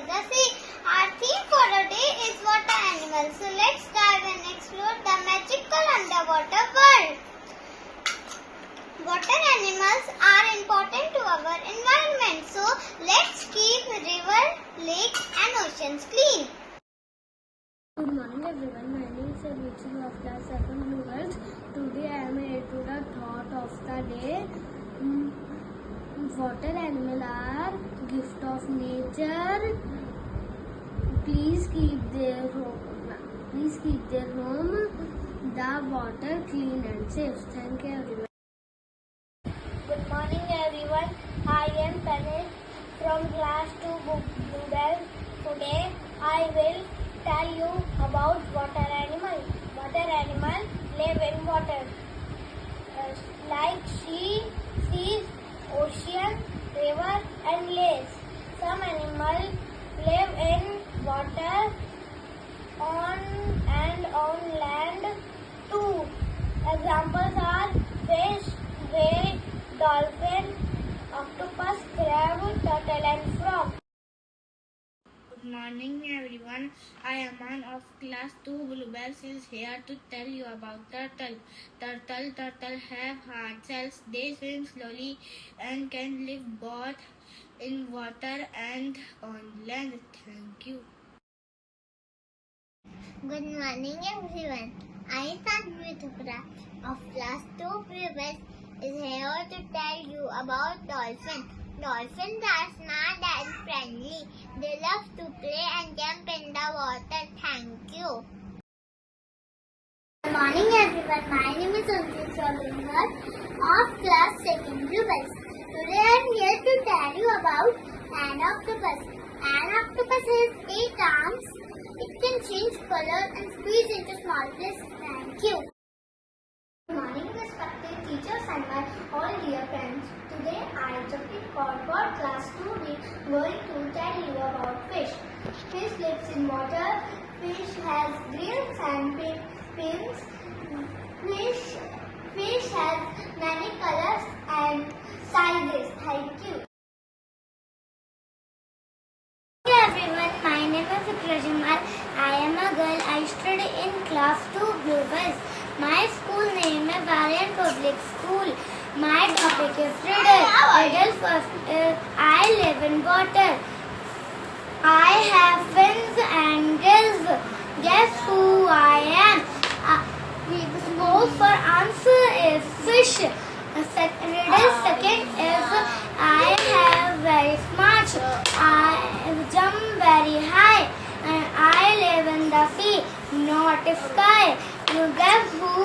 the sea. Our theme for today is water animals. So let's dive and explore the magical underwater world. Water animals are important to our environment. So let's keep rivers, lakes and oceans clean. Good morning everyone, my name is Abhijit of class 7 Bluebells. Today I am here to the thought of the day. Water animals are gift of nature. Please keep their home, the water clean and safe. Thank you everyone. Good morning everyone. I am Panis from class 2 Bluebells. Today I will tell you about water animals. Water animals live in water like seas, oceans, rivers and lakes. Some animals live in water on land too. Examples are fish, whale, dolphin, octopus, crab, turtle and frog. Good morning everyone. I am one of class 2 Bluebells is here to tell you about turtle. Turtle have hard shells. They swim slowly and can live both in water and on land. Thank you. Good morning everyone. I am Vidhupra of class 2 Bluebells is here to tell you about dolphins. Dolphins are smart and friendly. They love to play and jump in the water. Thank you. Good morning everyone. My name is Unjit Shalundar of class 2nd Bluebells. Today I am here to tell you about an octopus. An octopus has 8 arms. It can change color and squeeze into small places. Thank you. Good morning respected teachers and my all dear friends. Today I, Japit Kaur, class 2B, going to tell you about fish. Fish lives in water. Fish has gills and fins. Fish has many colors and sizes. Thank you. Hello everyone, my name is Prajamal. I am a girl. I study in class 2 Bluebells. My school name is Valiant Public School. My topic is riddle. First is I live in water. I have fins and gills. Guess who I am? Go for answer is fish. Riddle second is I have very smart. I jump very high. And I live in the sea, not sky. You guess who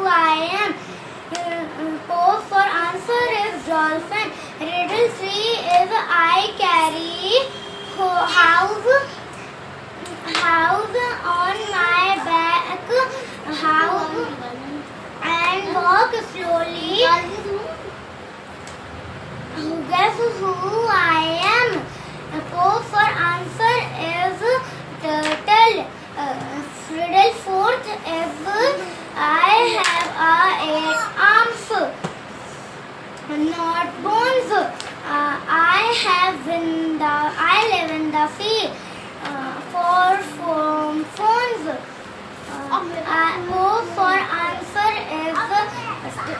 I am? Pose for answer is dolphin. Riddle 3 is I carry house on my back, and walk slowly. Guess who I am? Pose for answer is turtle. Riddle 4th is I have 8 arms, not bones. I live in the sea. For phones. Pose for answer is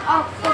octopus.